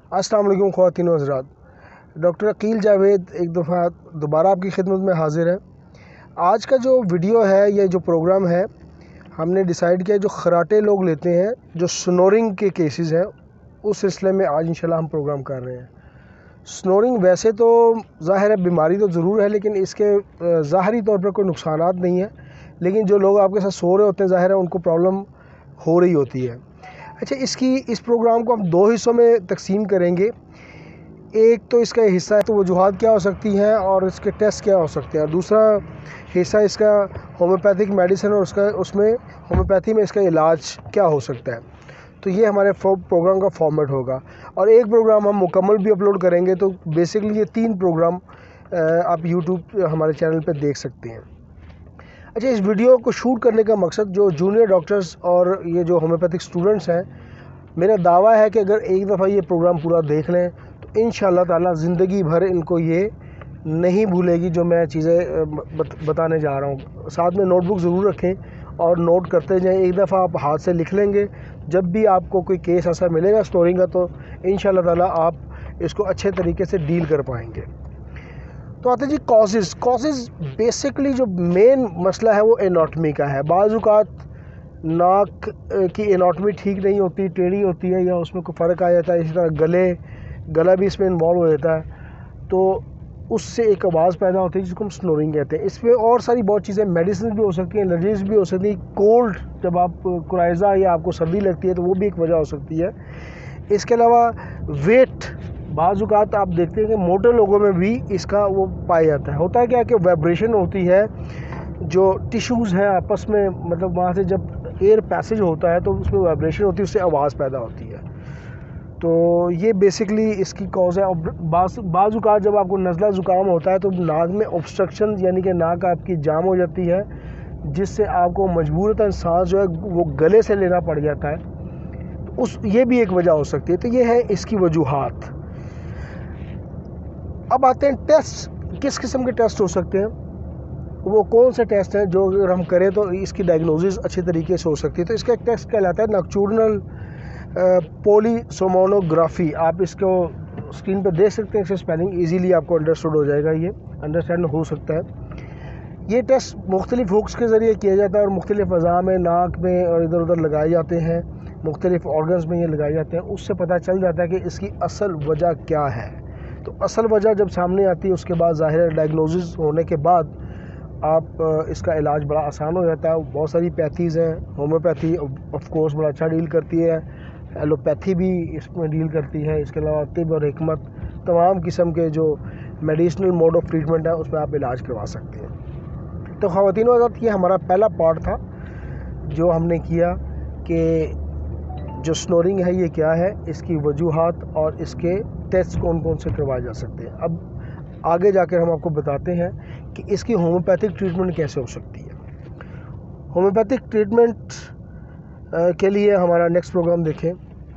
अस्सलाम वालेकुम ख़वातीन व हज़रात। डॉक्टर अकील जावेद एक दफ़ा दोबारा आपकी खिदमत में हाज़िर है। आज का जो वीडियो है, ये जो प्रोग्राम है, हमने डिसाइड किया जो खराटे लोग लेते हैं, जो स्नोरिंग के केसेस हैं, उस सिलसिले में आज इंशाल्लाह हम प्रोग्राम कर रहे हैं। स्नोरिंग वैसे तो ज़ाहिर है बीमारी तो ज़रूर है, लेकिन इसके ज़ाहरी तौर पर कोई नुकसानात नहीं है, लेकिन जो लोग आपके साथ सो रहे होते हैं ज़ाहिर है उनको प्रॉब्लम हो रही होती है। अच्छा, इस प्रोग्राम को हम दो हिस्सों में तकसीम करेंगे। एक तो इसका हिस्सा है तो वजूहात क्या हो सकती हैं और इसके टेस्ट क्या हो सकते हैं, दूसरा हिस्सा इसका होम्योपैथिक मेडिसिन और उसमें होम्योपैथी में इसका इलाज क्या हो सकता है। तो ये हमारे प्रोग्राम का फॉर्मेट होगा और एक प्रोग्राम हम मुकम्मल भी अपलोड करेंगे। तो बेसिकली ये 3 प्रोग्राम आप यूट्यूब हमारे चैनल पर देख सकते हैं। अच्छा, इस वीडियो को शूट करने का मकसद जो जूनियर डॉक्टर्स और ये जो होम्योपैथिक स्टूडेंट्स हैं, मेरा दावा है कि अगर एक दफ़ा ये प्रोग्राम पूरा देख लें तो इंशाअल्लाह ताला ज़िंदगी भर इनको ये नहीं भूलेगी जो मैं चीज़ें बताने जा रहा हूँ। साथ में नोटबुक ज़रूर रखें और नोट करते जाएं। एक दफ़ा आप हाथ से लिख लेंगे, जब भी आपको कोई केस ऐसा मिलेगा स्टोरिंग का, तो इंशाअल्लाह ताला आप इसको अच्छे तरीके से डील कर पाएंगे। तो आते जी कॉजेज़ बेसिकली जो मेन मसला है वो एनाटॉमी का है। बाज़ औक़ात नाक की एनाटॉमी ठीक नहीं होती, टेढ़ी होती है या उसमें कोई फ़र्क आ जाता है। इसी तरह गला भी इसमें इन्वॉल्व हो जाता है, तो उससे एक आवाज़ पैदा होती है जिसको हम स्नोरिंग कहते हैं। इसमें और सारी बहुत चीज़ें, मेडिसिन भी हो सकती हैं, एलर्जीज भी हो सकती हैं, कोल्ड जब आप कोराइज़ा या आपको सर्दी लगती है तो वो भी एक वजह हो सकती है। इसके अलावा वेट, बाज़ औक़ात आप देखते हैं कि मोटे लोगों में भी इसका वो पाया जाता है। होता है क्या कि वाइब्रेशन होती है, जो टिश्यूज़ हैं आपस में, मतलब वहाँ से जब एयर पैसेज होता है तो उसमें वाइब्रेशन होती है, उससे आवाज़ पैदा होती है। तो ये बेसिकली इसकी कॉज है। और बाज़ औक़ात जब आपको नज़ला ज़ुकाम होता है तो नाक में ऑब्स्ट्रक्शन यानी कि नाक आपकी जाम हो जाती है, जिससे आपको मजबूरतन सांस जो है वो गले से लेना पड़ जाता है। तो ये भी एक वजह हो सकती है। तो ये है इसकी वजूहात। अब आते हैं टेस्ट, किस किस्म के टेस्ट हो सकते हैं, वो कौन से टेस्ट हैं जो अगर हम करें तो इसकी डायग्नोसिस अच्छे तरीके से हो सकती है। तो इसका एक टेस्ट कहलाता है नॉक्टर्नल पोलीसोमोनोग्राफी। आप इसको स्क्रीन पर देख सकते हैं, इसका स्पेलिंग इजीली आपको अंडरस्टूड हो जाएगा, ये अंडरस्टैंड हो सकता है। ये टेस्ट मुख्तलिफ हुक्स के ज़रिए किया जाता है और मुख्तलिफ अज़ा में, नाक में और इधर उधर लगाए जाते हैं, मुख्तलिफ ऑर्गन्स में ये लगाए जाते हैं। उससे पता चल जाता है कि इसकी असल वजह क्या है। तो असल वजह जब सामने आती है उसके बाद ज़ाहिर डायग्नोसिस होने के बाद आप इसका इलाज बड़ा आसान हो जाता है। बहुत सारी पैथीज़ हैं। होम्योपैथी ऑफ कोर्स बड़ा अच्छा डील करती है, एलोपैथी भी इसमें डील करती है। इसके अलावा तिब और हिकमत, तमाम किस्म के जो मेडिसिनल मोड ऑफ ट्रीटमेंट है उसमें आप इलाज करवा सकते हैं। तो ख़वातीन व हज़रात, ये हमारा पहला पार्ट था जो हमने किया कि जो स्नोरिंग है ये क्या है, इसकी वजूहात और इसके टेस्ट कौन कौन से करवाए जा सकते हैं। अब आगे जाकर हम आपको बताते हैं कि इसकी होम्योपैथिक ट्रीटमेंट कैसे हो सकती है। होम्योपैथिक ट्रीटमेंट के लिए हमारा नेक्स्ट प्रोग्राम देखें।